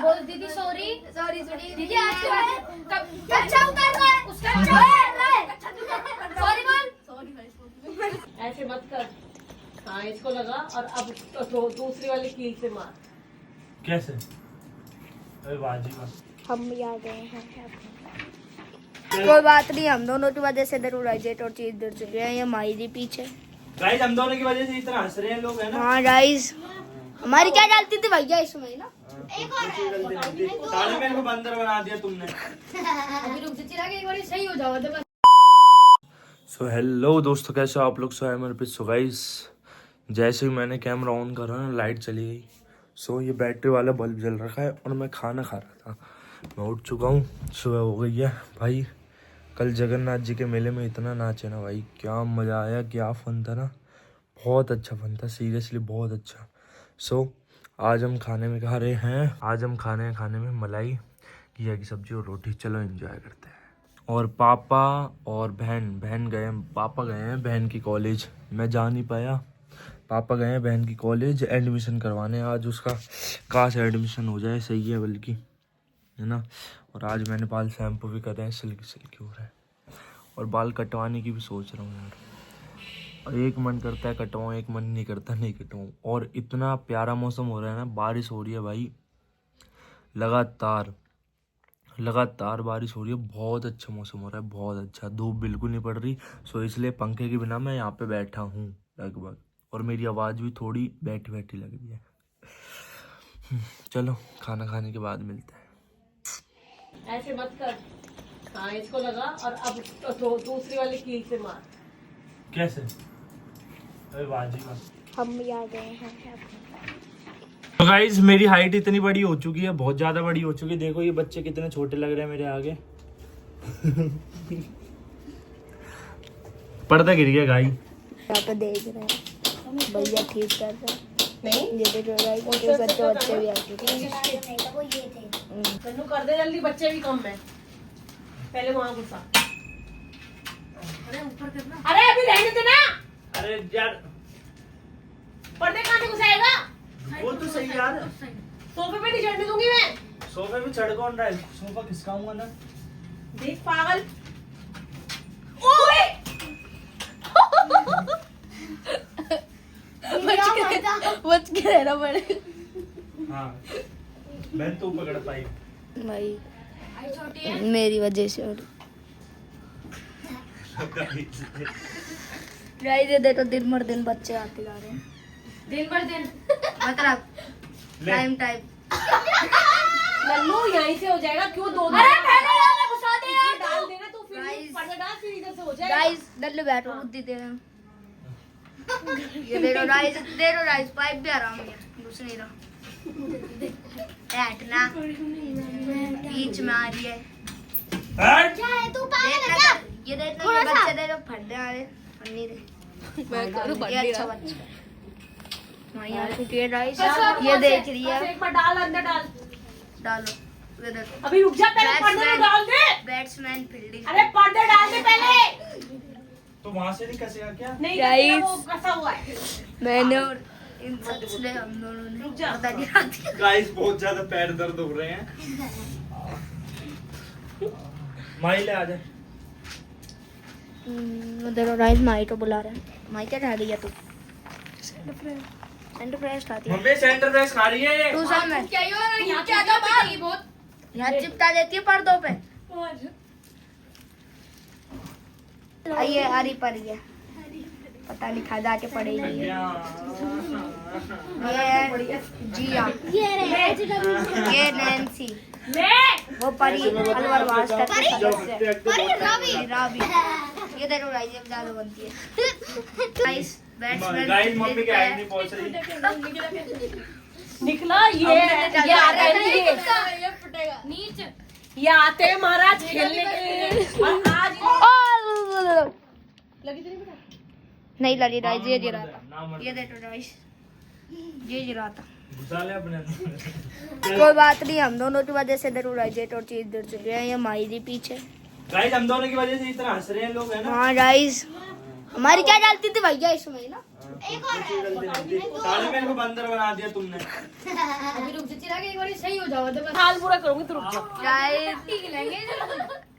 बोल दीदी sorry sorry sorry दीदी आज अच्छा उतार रहा है उसका सॉरी बोल सॉरी ऐसे मत कर। हाँ इसको लगा और अब तो दूसरी वाली कील से मार। कैसे? अरे बाजी बात हम भी आ गए हैं। कोई बात नहीं, हम दोनों की वजह से इधर उड़ाइजेट और चीज इधर चल रहे हैं। ये माहिरी पीछे गाइस, हम दोनों की वजह से इतना हंस रहे हैं लोग, है ना? हाँ गाइस, हमारी क्या गलती थी भैया इसमें ना? एक और ताली मेरे को बंदर बना दिया तुमने। अभी रुक जा चिराग, एक बार सही हो जाओ तो बस। सो हेलो दोस्तों, कैसे हो आप लोग? सो है पे। सो गाइस, जैसे ही मैंने कैमरा ऑन करा ना, लाइट चली गई। सो ये बैटरी वाला बल्ब जल रखा है और मैं खाना खा रहा था। मैं उठ चुका हूँ, सुबह हो गई है भाई। कल जगन्नाथ जी के मेले में इतना नाचे ना भाई, क्या मज़ा आया, क्या फन था ना। बहुत अच्छा फन था, सीरियसली बहुत अच्छा। सो आज हम खाने में खा रहे हैं, आज हम खाने में मलाई घिया की सब्जी और रोटी। चलो एंजॉय करते हैं। और पापा और बहन गए हैं, पापा गए हैं बहन की कॉलेज, मैं जा नहीं पाया। पापा गए हैं बहन की कॉलेज एडमिशन करवाने, आज उसका कहाँ से एडमिशन हो जाए, सही है बल्कि, है ना। और आज मैंने बाल शैम्पू भी करे हैं, सिल्की हो रहा है। और बाल कटवाने की भी सोच रहा हूँ यार, और एक मन करता है कटवाऊँ, एक मन नहीं करता नहीं कटवाऊँ। और इतना प्यारा मौसम हो रहा है ना, बारिश हो रही है भाई, लगातार बारिश हो रही है। बहुत अच्छा मौसम हो रहा है, बहुत अच्छा। धूप बिल्कुल नहीं पड़ रही। सो इसलिए पंखे के बिना मैं यहाँ पे बैठा हूँ लगभग, और मेरी आवाज़ भी थोड़ी बैठी बैठी लग रही है। चलो खाना खाने के बाद मिलते हैं। ऐसे मत कर। हाँ इसको लगा और अब तो दूसरी वाली कील से मार। कैसे? अरे बाजी बात। हम भी आ गए हैं। तो गाइस, मेरी हाइट इतनी बड़ी हो चुकी है, बहुत ज्यादा बड़ी हो चुकी है। देखो ये बच्चे कितने छोटे लग रहे हैं मेरे आगे। पर्दा गिर गया गाई। यहाँ पे देख रहे हैं भैया ठीक कर रहे हैं। नहीं ये देखो गाइस, ये बच्चे भी आ चुके हैं। तन्नू कर दे जल्दी, बच्चे भी कम है। पहले वहाँ घुसा। अरे ऊपर करना। अरे अभी रहने देना। अरे यार, पर्दे कहाँ से घुसाएगा? वो तो सही यार। सोफे पे नहीं चढ़ने दूंगी मैं। सोफे पे चढ़ कौन रहा है? सोफा खिसकाऊंगा ना। देख पागल। ओए बच के रहना पड़े। हाँ, मैं तो पकड़ पाई भाई आई छोटी है मेरी वजह से। और गाइस ये देखो, दिन भर दिन बच्चे आते जा रहे हैं, दिन भर दिन मतलब टाइम लल्लू यहीं से हो जाएगा। क्यों दो? अरे पहले यहाँ पे घुसा दे यार, डाल देना तू, फिर Guys. पर्दा डाल, फिर इधर से हो जाएगा। गाइस डल्लू बैठो, बुद्धि दे रहे हैं। ये देखो गाइस, पाइप भी आराम है, घुस नहीं रहा। बैठना बीच में आ रही है। क्या है तू पागल है क्या? ये देखो, ये बच्चे देखो फटने आ रहे, फट नहीं रहे। मैं करूँ ये अच्छा बच्चा हाँ यार, क्योंकि गाइस ये देख रही है। एक बार डाल, अंदर डाल। डालो, ये देखो अभी रुक जा, पहले पर्दे तो डाल दे। Batsman fielding. अरे पर्दे डाल दे पहले। तो वहां से नहीं कसेगा क्या? नहीं Guys. कसेगा, वो कसा हुआ है। मैंने और इन शख्स ने, हम दोनों ने रुक जा। पता नहीं आती। गाइस, बहुत ज्यादा पैर दर्द हो रहे हैं। माई ले आ जाए। देखो गाइस, माई को बुला रहे हैं। माई क्या खा रही है तू? सेंटर फ्रेश खाती है मम्मी सेंटर फ्रेश खा रही है। तू सब में क्या ही हो रहा है? यहाँ क्या बात बहुत यहाँ चिपका देती है पर्दों पे। आइए हरी पर ये पता नहीं खा जाके पड़ेगी ये जिया, ये नैन्सी, वो परी अलवर मास्टर के सदस्य रावी। ये देखो गाइस, ये ज्यादा बनती है गाइस। गाइस, मम्मी की हाइट नहीं पहुंच रही। निकला ये आते हैं, ये फटेगा नीचे। ये आते हैं महाराज खेलने के लिए। और आज लगी तो नहीं बेटा? नहीं लड़ी गाइस, ये गिरा था। ये देखो गाइस, ये गिरा था। घुसा ले अपने अंदर। कोई बात नहीं, हम दोनों की वजह से इधर उड़ाइजेट और चीज इधर चल रहे हैं। ये माहिरी पीछे। गाइस, हम दोनों की वजह से इतना हंस रहे हैं लोग, है ना। हाँ गाइस, हमारी क्या गलती थी भैया इसमें ना? साले मेरे को बंदर बना दिया तुमने। अभी रुक जा चिराग, एक बार सही हो जाओ तो बस हाल पूरा करूंगी तो रुक जा।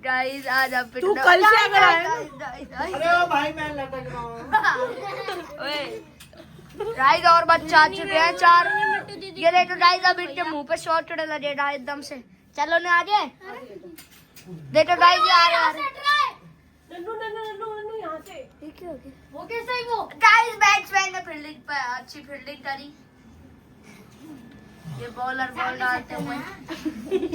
गाइस आज आप तू कल से अगर आए अरे ओ भाई मैं लटक रहा हूँ। गाइस और बच्चा आ चुके हैं 4। ये देखो गाइस अब इनके मुंह पे शॉट चढ़ा देना एकदम से। चलो ना आगे देखो गाइस ये आ रहे हैं। नन्नू नन्नू नन्नू नन्नू यहाँ से। वो कैसा है वो? गाइस बैट्समैन ने फील्डिंग पे अच्छी फील्डिंग करी। ये बॉलर बॉल डालते हुए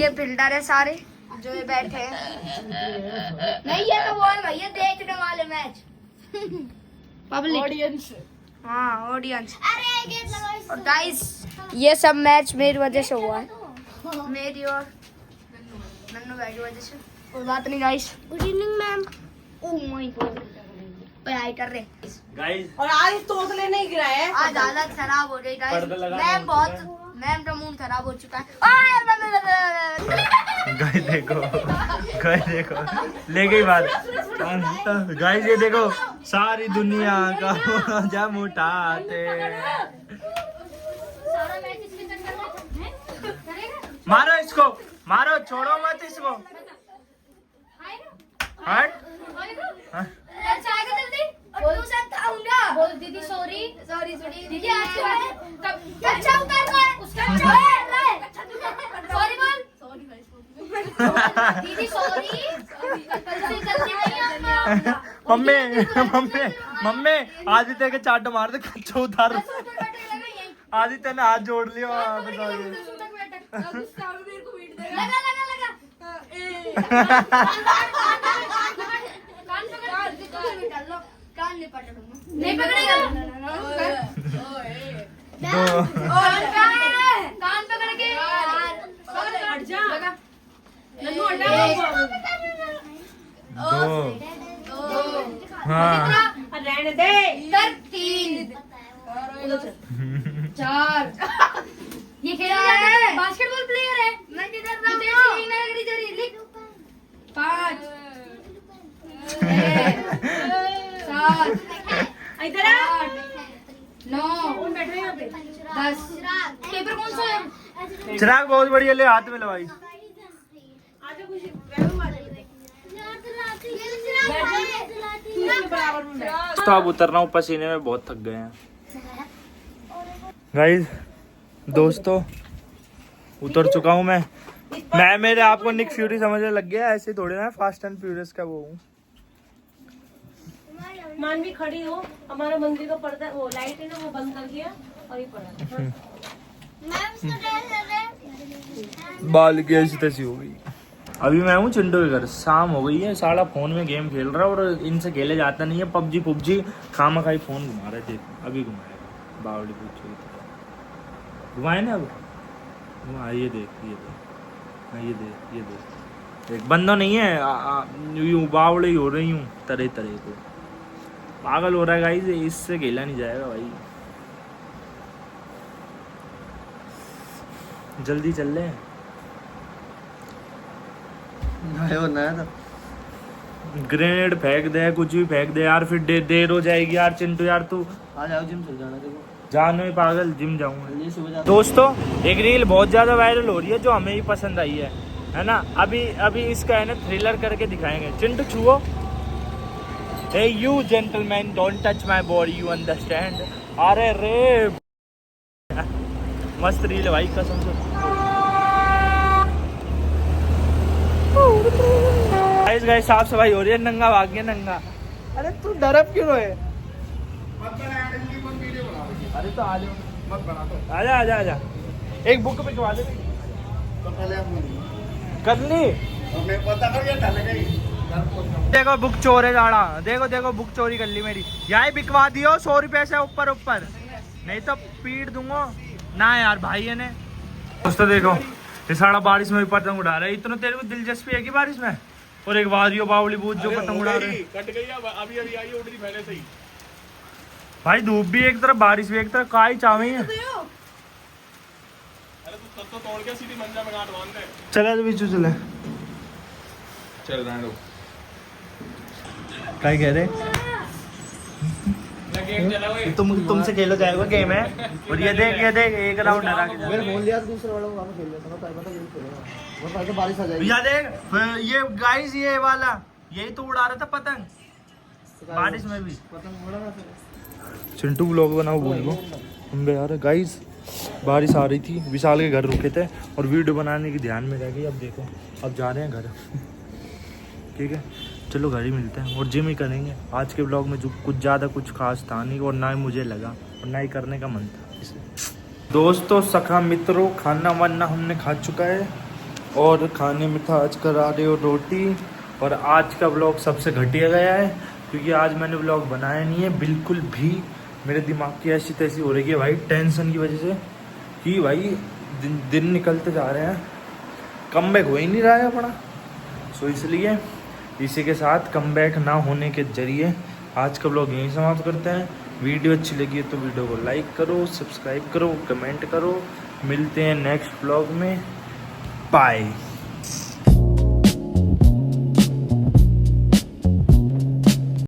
ये फील्डर है सारे जो ये बैठे हैं। नहीं ये तो बॉल भाई ये देखने वाले मैच पब्लिक ऑडियंस। हाँ ऑडियंस। अरे गेट लगाओ और गाइस ये सब मैच मेरी वजह से हुआ है, मेरी और नन्नू भाई की वजह से। कोई बात नहीं guys. Good evening ma'am. Oh my God पढ़ाई कर रहे गाइस और आज तोतले नहीं गिराए हैं। आज हालत खराब हो गई गाइस। पर्दा लगा मैम का मूड खराब हो चुका है। गाइस देखो ले गई बात। गाइस ये देखो सारी दुनिया का जम उठाते। सारा मैच इसके चक्कर में करेगा। मारो इसको मारो, छोड़ो मत इसको। हट हाँ। अच्छा आएगा जल्दी और तू साथ खाऊंगा। बोल दीदी सॉरी सॉरी दीदी आज के बाद कच्चा उतार रहा है उसका सॉरी बोल दीदी सॉरी कल से जल्दी नहीं आऊंगा। मम्मी आदित्य के चाट मार दे, कच्चा उतार। आदित्य ने हाथ जोड़ लिया। लगा कान नहीं पकड़ूंगा। नहीं पकड़ेगा कान पकड़ के हट जा। नन्नू हटा। हाँ रहने दे। कर 3 4 ये खेला है बास्केटबॉल प्लेयर है। मैं किधर रहा हूं? लिख 5 7 इधर आ। 9 कौन बैठ रहे हैं यहाँ पे? 10 पेपर कौन सा है? चिराग बहुत बढ़िया, ले हाथ में लगाई। आजा कुछ वैभव आ जाए। तू इसके बराबर में बैठ। तो अब उतर रहा हूँ, पसीने में बहुत थक गए हैं। गाइस दोस्तों उतर चुका हूँ मैं मेरे आपको निक फ्यूरी समझने लग गया। ऐसे थोड़े ना फास्ट एंड फ्यूरियस का वो हूँ। मानवी खड़ी हो, हमारा मंदिर का पर्दा वो लाइट है ना वो बंद कर दिया और ये पड़ा। बाल की ऐसी तैसी हो गई। अभी मैं हूँ चिंटू के घर, शाम हो गई है। साला फोन में गेम खेल रहा है और इनसे खेले जाता नहीं है। पबजी खामा खाई फोन घुमा रहे थे। अभी घुमाएगा बावड़ी पूछो घुमाए ना अब। ये देख एक बंदा नहीं है, यूं बावड़ी हो रही हूँ तरह को। पागल हो रहा है गाइस, इससे खेला नहीं जाएगा भाई। जल्दी चल ले। ग्रेनेड फेंक दे, कुछ भी फेंक दे यार, फिर देर हो जाएगी यार। चिंटू यार तू आ जाओ जिम चल जाना। देखो जानो ही पागल, जिम जाऊंगा। सुबह दोस्तों एक रील बहुत ज्यादा वायरल हो रही है जो हमें ही पसंद आई है ना। अभी इसका है ना थ्रिलर करके दिखाएंगे। चिंटू छुओ। Hey you gentlemen, don't touch my body, you understand? अरे रे मस्त रील है भाई कसम से। गाइस साफ सफाई हो रही है। नंगा भाग गया नंगा। अरे तू डरप क्यों है? अरे तो आ जाओ, आजा एक बुक पे करवा दे। कर ली देखो बुक चोर है जाड़ा। देखो बुक चोरी कर ली मेरी। यहाँ बिकवा दियो 100 रुपए से ऊपर नहीं तो पीट दूंगा ना यार भाई है ने। दोस्तों देखो ये सारा बारिश में भी पतंग उड़ा रहा है। इतना तेरे को दिलचस्पी है कि बारिश में? और एक वादियो बावली बूझ जो पतंग उड़ा रहे। कट गई अभी आई उड़ रही पहले से ही। भाई धूप भी एक तरफ बारिश भी एक तरफ, काई चावी है। अरे तू तो तोड़ के सीधी मंजा में गांठ बांध दे। चले तो बीचू चले चल रहा है क्या कह रहे? तुमसे खेलो जाएगा गेम है। और ये देख एक राउंड हरा के मैंने फोन लिया दूसरा वाला वहां पे खेल लिया था, टाइम था गेम खेलेगा और फायदा बारिश आ जाएगी। या देख ये गाइस ये वाला यही तो उड़ा रहा था पतंग बारिश में भी। पतंग उड़ा ना चिंटू ब्लॉग बनाओ बोल को हम यार गाइस बारिश आ रही थी, विशाल के घर रुके थे और वीडियो बनाने की ध्यान में रह गई। अब देखो अब जा रहे हैं घर ठीक है चलो घर ही मिलते हैं और जिम ही करेंगे। आज के ब्लॉग में जो कुछ ज़्यादा कुछ खास था नहीं और ना ही मुझे लगा और ना ही करने का मन था इसलिए। दोस्तों सखा मित्रों खाना वाना हमने खा चुका है और खाने में था आज करारे और रोटी। और आज का ब्लॉग सबसे घटिया गया है क्योंकि आज मैंने ब्लॉग बनाया नहीं है बिल्कुल भी। मेरे दिमाग की ऐसी तैसी हो रही है भाई टेंशन की वजह से कि भाई दिन निकलते जा रहे हैं, कमबैक हो ही नहीं रहा है अपना। सो इसलिए इसी के साथ कमबैक ना होने के जरिए आज का ब्लॉग यहीं समाप्त करते हैं। वीडियो अच्छी लगी है तो वीडियो को लाइक करो, सब्सक्राइब करो, कमेंट करो। मिलते हैं नेक्स्ट ब्लॉग में, बाय।